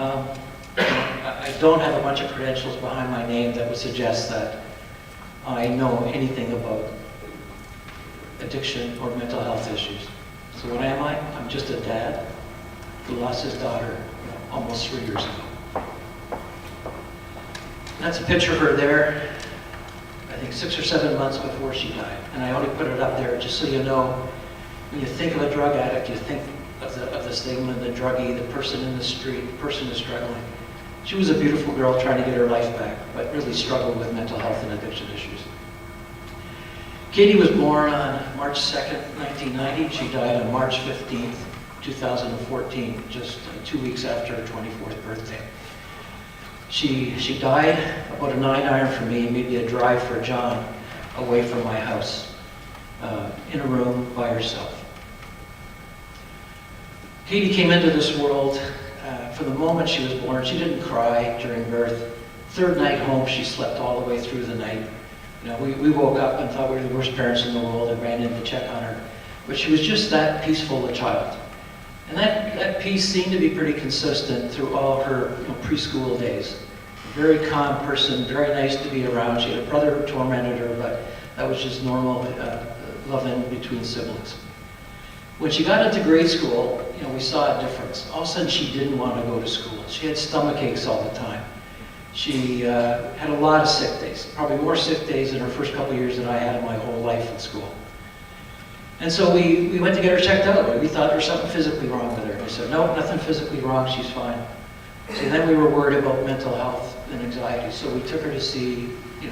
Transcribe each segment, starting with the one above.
Um, I don't have a bunch of credentials behind my name that would suggest that I know anything about addiction or mental health issues. So what am I? I'm just a dad who lost his daughter almost 3 years ago. That's a picture of her there, I think 6 or 7 months before she died. And I only put it up there just so you know, when you think of a drug addict, you think of the stigma, the druggie, the person in the street, the person who's struggling. She was a beautiful girl trying to get her life back, but really struggled with mental health and addiction issues. Katy was born on March 2nd, 1990. She died on March 15th, 2014, just 2 weeks after her 24th birthday. She died about a 9-iron for me, maybe a drive for John, away from my house, in a room by herself. Katy came into this world from the moment she was born. She didn't cry during birth. Third night home, she slept all the way through the night. We woke up and thought we were the worst parents in the world and ran in to check on her. But she was just that peaceful a child. And that peace seemed to be pretty consistent through all her preschool days. A very calm person, very nice to be around. She had a brother who tormented her, but that was just normal loving between siblings. When she got into grade school, we saw a difference. All of a sudden, she didn't want to go to school. She had stomach aches all the time. She had a lot of sick days, probably more sick days in her first couple of years than I had in my whole life in school. And so we went to get her checked out. We thought there was something physically wrong with her. And I said, no, nothing physically wrong, she's fine. So then we were worried about mental health and anxiety. So we took her to see,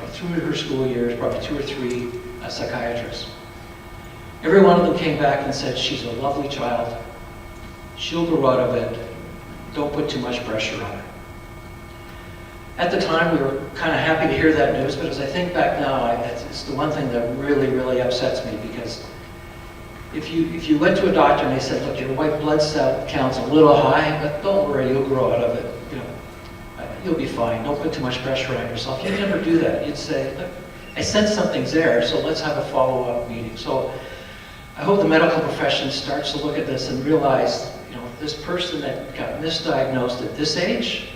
through her school years, probably 2 or 3 psychiatrists. Every one of them came back and said, she's a lovely child. She'll grow out of it. Don't put too much pressure on her. At the time, we were kind of happy to hear that news, but as I think back now, it's the one thing that really, really upsets me, because if you went to a doctor and they said, look, your white blood cell count's a little high, but don't worry, you'll grow out of it. You'll be fine. Don't put too much pressure on yourself. You'd never do that. You'd say, look, I sense something's there, so let's have a follow-up meeting. So I hope the medical profession starts to look at this and realize, this person that got misdiagnosed at this age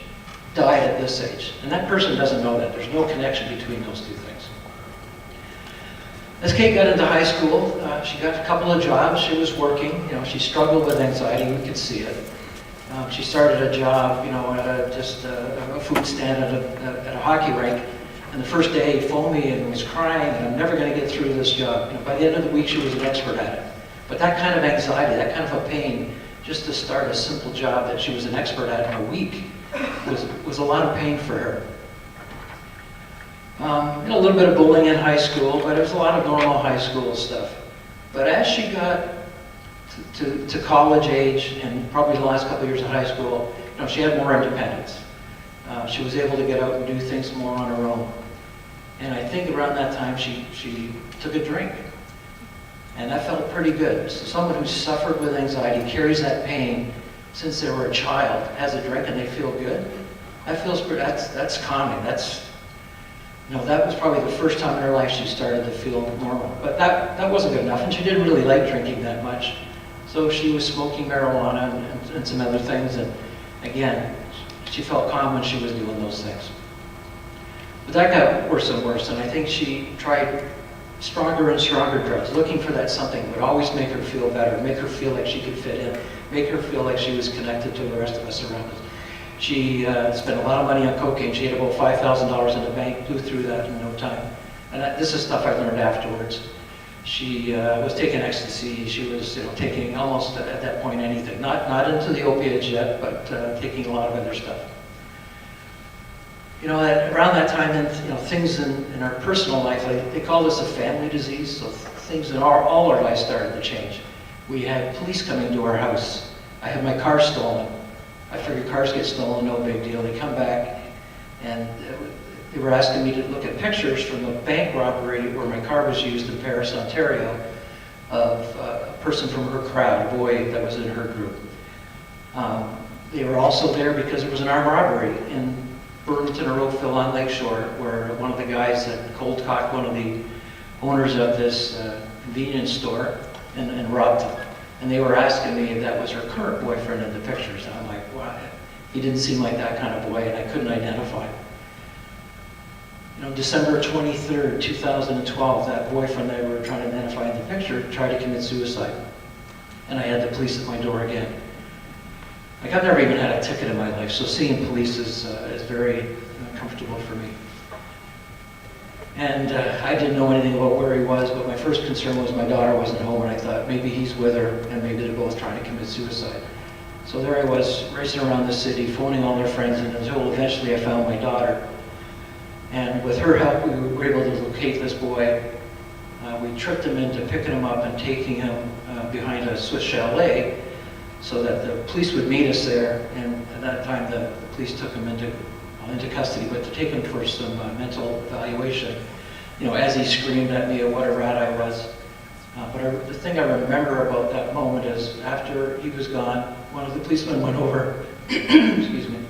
died at this age. And that person doesn't know that. There's no connection between those two things. As Kate got into high school, she got a couple of jobs. She was working. She struggled with anxiety. We could see it. She started a job, at a food stand at a hockey rink. And the first day, he phoned me and was crying, and I'm never going to get through this job. By the end of the week, she was an expert at it. But that kind of anxiety, that kind of a pain, just to start a simple job that she was an expert at in a week, was a lot of pain for her. A little bit of bullying in high school, but it was a lot of normal high school stuff. But as she got to college age, and probably the last couple of years of high school, she had more independence. She was able to get out and do things more on her own. And I think around that time she took a drink. And that felt pretty good. So someone who suffered with anxiety, carries that pain since they were a child, has a drink and they feel good. That feels pretty, that's calming. That was probably the first time in her life she started to feel normal. But that wasn't good enough, and she didn't really like drinking that much. So she was smoking marijuana and some other things, and again, she felt calm when she was doing those things. But that got worse and worse, and I think she tried stronger and stronger drugs, looking for that something that would always make her feel better, make her feel like she could fit in, make her feel like she was connected to the rest of us around us. She spent a lot of money on cocaine. She had about $5,000 in the bank, blew through that in no time. And this is stuff I learned afterwards. She was taking ecstasy. She was taking almost at that point anything. Not into the opiates yet, but taking a lot of other stuff. Around that time, things in our personal life, they call this a family disease, so things in all our lives started to change. We had police coming to our house. I had my car stolen. I figured cars get stolen, no big deal. They come back, and they were asking me to look at pictures from the bank robbery where my car was used in Paris, Ontario, of a person from her crowd, a boy that was in her group. They were also there because there was an armed robbery in Burlington or Oakville on Lakeshore, where one of the guys had cold-cocked one of the owners of this convenience store and robbed him. And they were asking me if that was her current boyfriend in the pictures. And I'm like, well, He didn't seem like that kind of boy, and I couldn't identify him. December 23rd, 2012, that boyfriend that we were trying to identify in the picture tried to commit suicide. And I had the police at my door again. Like, I've never even had a ticket in my life, so seeing police is very comfortable for me. And I didn't know anything about where he was, but my first concern was my daughter wasn't home, and I thought maybe he's with her, and maybe they're both trying to commit suicide. So there I was, racing around the city, phoning all their friends, and until eventually I found my daughter. And with her help, we were able to locate this boy. We tricked him into picking him up and taking him behind a Swiss chalet so that the police would meet us there. And at that time, the police took him into custody, but to take him for some mental evaluation. As he screamed at me what a rat I was. But the thing I remember about that moment is after he was gone, one of the policemen went over, excuse me,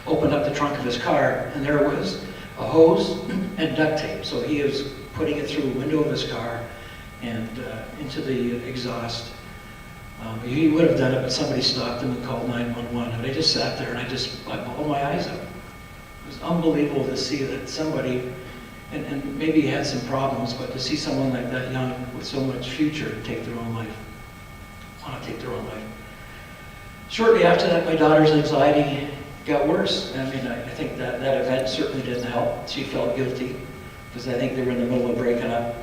opened up the trunk of his car, and there was a hose and duct tape. So he was putting it through the window of his car and into the exhaust. He would have done it, but somebody stopped him and called 911. And I just sat there and I bawled my eyes out. It was unbelievable to see that somebody, and maybe he had some problems, but to see someone like that young with so much future take their own life, want to take their own life. Shortly after that, my daughter's anxiety got worse. I think that event certainly didn't help. She felt guilty because I think they were in the middle of breaking up.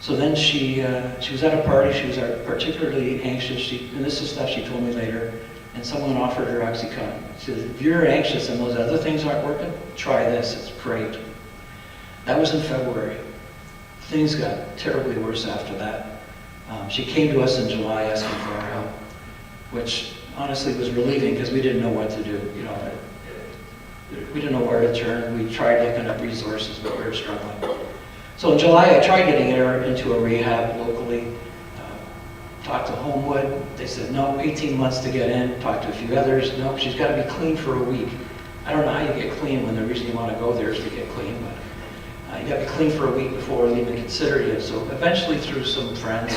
So then she was at a party. She was particularly anxious. And this is stuff she told me later. And someone offered her Oxycontin. She said, if you're anxious and those other things aren't working, try this. It's great. That was in February. Things got terribly worse after that. She came to us in July asking for our help, which honestly was relieving because we didn't know what to do. We didn't know where to turn. We tried looking at resources, but we were struggling. So in July, I tried getting her into a rehab locally. Talked to Homewood. They said, no, 18 months to get in. Talked to a few others. No, she's got to be clean for a week. I don't know how you get clean when the reason you want to go there is to get clean, but you got to be clean for a week before we'll even consider you. So eventually, through some friends,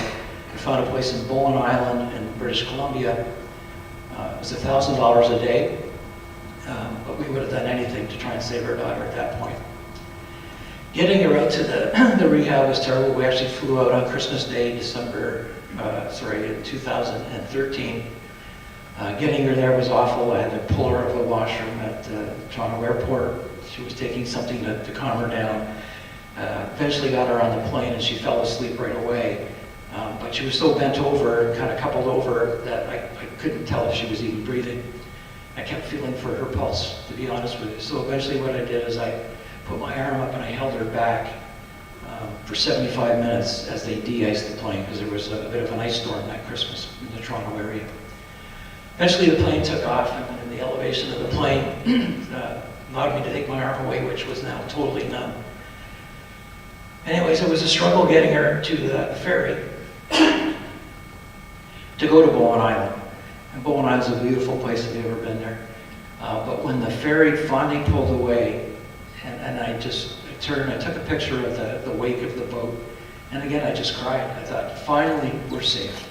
we found a place in Bowen Island in British Columbia. It was $1,000 a day, but we would have done anything to try and save our daughter at that point. Getting her out to the rehab was terrible. We actually flew out on Christmas Day, in 2013. Getting her there was awful. I had to pull her out of the washroom at Toronto Airport. She was taking something to calm her down. Eventually got her on the plane and she fell asleep right away. But she was so bent over, kind of coupled over, that I couldn't tell if she was even breathing. I kept feeling for her pulse, to be honest with you. So eventually what I did is I put my arm up and I held her back for 75 minutes as they de-iced the plane, because there was a bit of an ice storm that Christmas in the Toronto area. Eventually the plane took off, and in the elevation of the plane allowed me to take my arm away, which was now totally numb. Anyways, it was a struggle getting her to the ferry to go to Bowen Island. And Bowen Island's a beautiful place if you've ever been there. But when the ferry finally pulled away, and I turned, I took a picture of the wake of the boat, and again I just cried. I thought, finally, we're safe.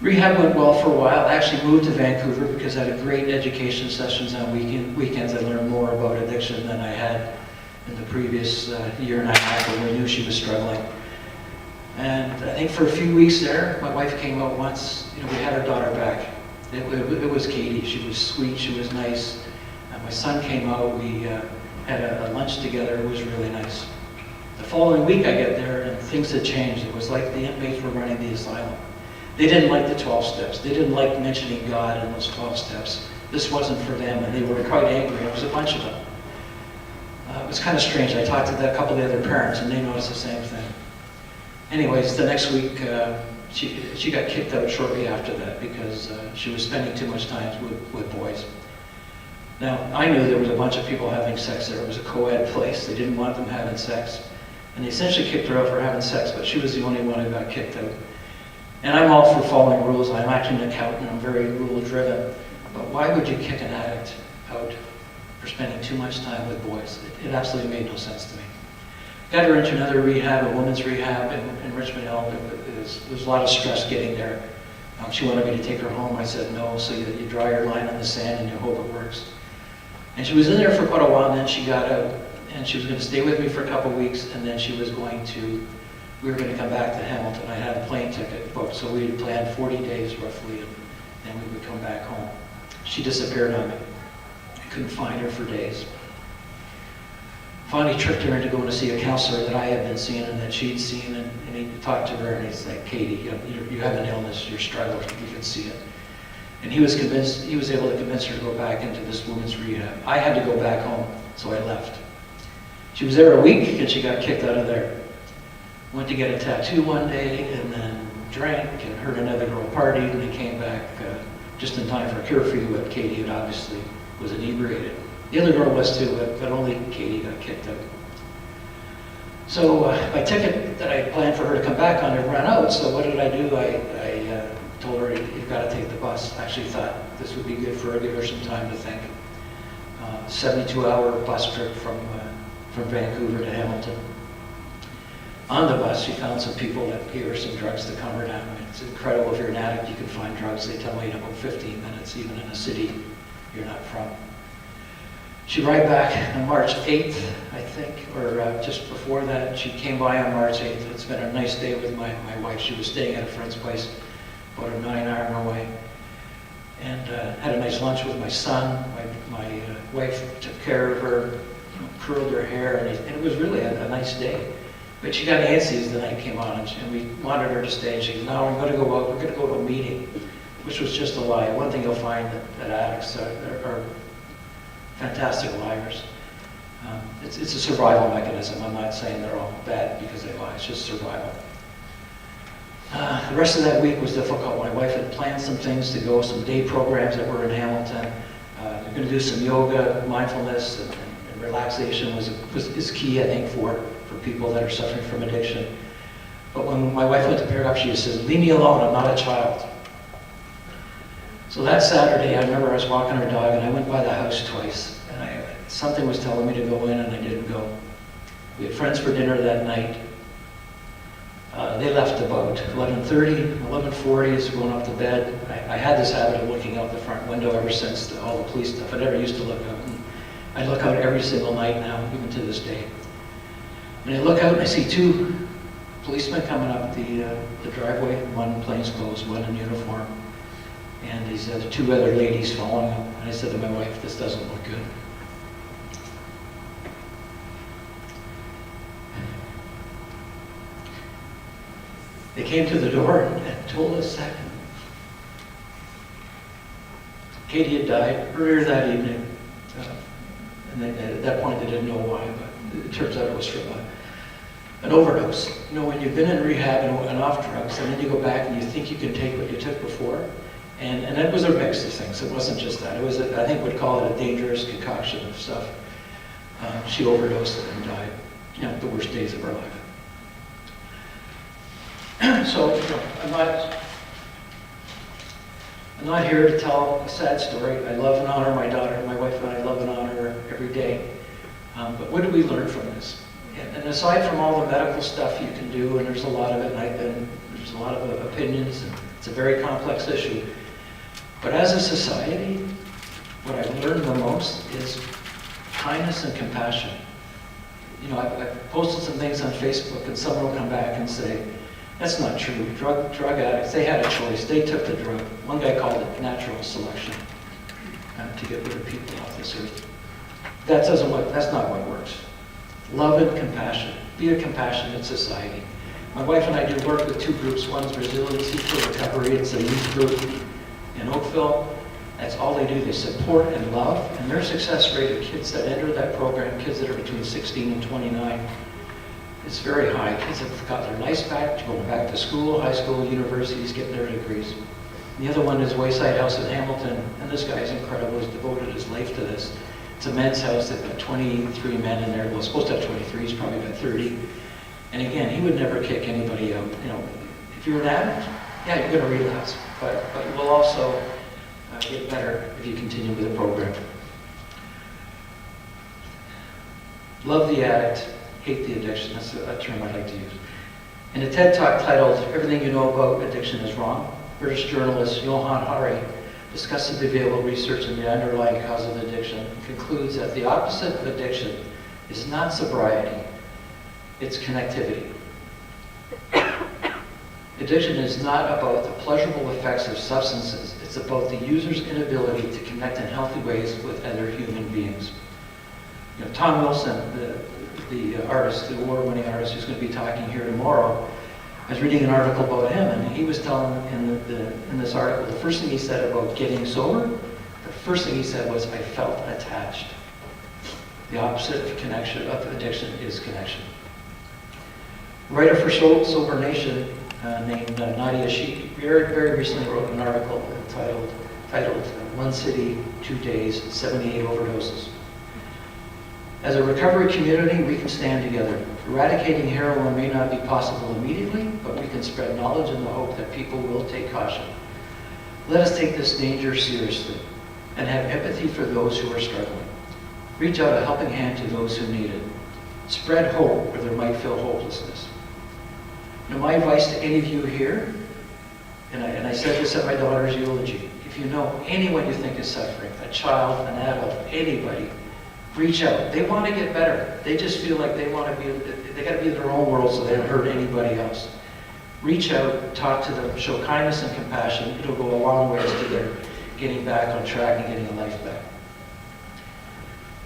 Rehab went well for a while. I actually moved to Vancouver because I had great education sessions on weekends. I learned more about addiction than I had in the previous year and a half when we knew she was struggling. And I think for a few weeks there, my wife came out once. We had our daughter back. It was Katy. She was sweet. She was nice. And my son came out. We had a lunch together. It was really nice. The following week I get there and things had changed. It was like the inmates were running the asylum. They didn't like the 12 steps. They didn't like mentioning God in those 12 steps. This wasn't for them, and they were quite angry. There was a bunch of them. It was kind of strange. I talked to a couple of the other parents, and they noticed the same thing. Anyways, the next week, she got kicked out shortly after that because she was spending too much time with boys. Now, I knew there was a bunch of people having sex there. It was a co-ed place. They didn't want them having sex. And they essentially kicked her out for having sex, but she was the only one who got kicked out. And I'm all for following rules. I'm actually an accountant. I'm very rule-driven. But why would you kick an addict out for spending too much time with boys? It absolutely made no sense to me. Got her into another rehab, a women's rehab in Richmond Hill. There was a lot of stress getting there. She wanted me to take her home. I said no, so you draw your line on the sand and you hope it works. And she was in there for quite a while, and then she got out, and she was going to stay with me for a couple of weeks, and then we were going to come back to Hamilton. I had a plane ticket booked, so we had planned 40 days roughly, and then we would come back home. She disappeared on me. I couldn't find her for days. Finally tricked her into going to see a counselor that I had been seeing and that she'd seen, and he talked to her, and he's like, Katy, you have an illness, you're struggling, you can see it. And he was able to convince her to go back into this women's rehab. I had to go back home, so I left. She was there a week, and she got kicked out of there. Went to get a tattoo one day, and then drank, and heard another girl partied, and they came back just in time for curfew, but Katy had obviously was inebriated. The other girl was too, but only Katy got kicked out. So my ticket that I planned for her to come back on had run out, so what did I do? I told her, you've got to take the bus. I actually thought this would be good for her, give her some time to think. 72-hour bus trip from Vancouver to Hamilton. On the bus, she found some people that gave her some drugs to calm her down. I mean, it's incredible, if you're an addict, you can find drugs, they tell me, in about 15 minutes, even in a city you're not from. She arrived back on March 8th, I think, or just before that. She came by on March 8th. It's been a nice day with my wife. She was staying at a friend's place about a 9-hour away. And had a nice lunch with my son. My wife took care of her, curled her hair, and it was really a nice day. But she got antsy as the night came on, and we wanted her to stay. And she said, no, I'm going to go out. We're going to go to a meeting, which was just a lie. One thing you'll find that addicts are fantastic liars. It's a survival mechanism. I'm not saying they're all bad because they lie. It's just survival. The rest of that week was difficult. My wife had planned some things to go, some day programs that were in Hamilton. They're going to do some yoga, mindfulness, and relaxation is key, I think, for people that are suffering from addiction. But when my wife went to pick her up, she just said, leave me alone, I'm not a child. So that Saturday, I remember I was walking our dog, and I went by the house twice, and something was telling me to go in, and I didn't go. We had friends for dinner that night. They left about 11:30, 11:40 as going up to bed. I had this habit of looking out the front window ever since all the police stuff. I never used to look out, and I look out every single night now, even to this day. And I look out, and I see two policemen coming up the driveway, one plainclothes, one in uniform. And these two other ladies following them. And I said to my wife, this doesn't look good. They came to the door and told us that Katy had died earlier that evening. And at that point they didn't know why, but it turns out it was from an overdose. You know, when you've been in rehab and off drugs, and then you go back and you think you can take what you took before, and it was a mix of things. It wasn't just that. It was, I think, we'd call it a dangerous concoction of stuff. She overdosed and died. You know, the worst days of her life. So, I'm not here to tell a sad story. I love and honor my daughter. My wife and I love and honor her every day. But what did we learn from this? And aside from all the medical stuff you can do, and there's a lot of it, and there's a lot of opinions, and it's a very complex issue. But as a society, what I've learned the most is kindness and compassion. You know, I've posted some things on Facebook, and someone will come back and say, that's not true. Drug addicts, they had a choice. They took the drug. One guy called it natural selection to get rid of people off this earth. That's not what works. Love and compassion. Be a compassionate society. My wife and I do work with two groups. One's Resiliency for Recovery. It's a youth group in Oakville. That's all they do. They support and love. And their success rate of kids that enter that program, kids that are between 16 and 29, it's very high. Kids have got their lives back, going back to school, high school, universities, getting their degrees. The other one is Wayside House in Hamilton, and this guy is incredible. He's devoted his life to this. It's a men's house. They've got 23 men in there. Well, it's supposed to have 23. He's probably got 30. And again, he would never kick anybody out. You know, if you're an addict, yeah, you're going to relapse, but you will also get better if you continue with the program. Love the addict. Hate the addiction. That's a term I like to use. In a TED Talk titled, Everything You Know About Addiction is Wrong, British journalist Johann Hari discusses the available research in the underlying cause of addiction and concludes that the opposite of addiction is not sobriety, it's connectivity. Addiction is not about the pleasurable effects of substances, it's about the user's inability to connect in healthy ways with other human beings. You know, Tom Wilson, the artist, the award-winning artist who's going to be talking here tomorrow, I was reading an article about him, and he was telling in this article, the first thing he said about getting sober, the first thing he said was, I felt attached. The opposite of connection, of addiction, is connection. Writer for Sober Nation named Nadia Sheik very recently wrote an article titled One City, 2 Days, 78 Overdoses. As a recovery community, we can stand together. Eradicating heroin may not be possible immediately, but we can spread knowledge in the hope that people will take caution. Let us take this danger seriously and have empathy for those who are struggling. Reach out a helping hand to those who need it. Spread hope where there might feel hopelessness. Now, my advice to any of you here, and I said this at my daughter's eulogy, if you know anyone you think is suffering, a child, an adult, anybody, reach out. They want to get better. They just feel like they got to be in their own world so they don't hurt anybody else. Reach out, talk to them, show kindness and compassion. It'll go a long ways to their getting back on track and getting a life back.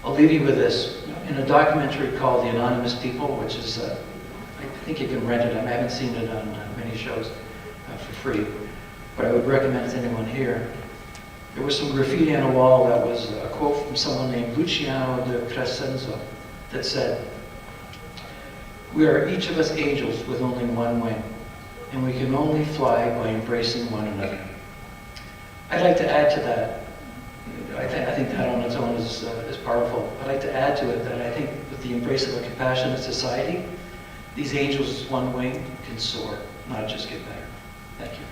I'll leave you with this. In a documentary called The Anonymous People, which is, I think you can rent it. I haven't seen it on many shows for free, but I would recommend it to anyone here. There was some graffiti on a wall that was a quote from someone named Luciano de Crescenzo that said, "We are each of us angels with only one wing, and we can only fly by embracing one another." I'd like to add to that. I think that on its own is powerful. I'd like to add to it that I think with the embrace of a compassionate society, these angels with one wing can soar, not just get better. Thank you.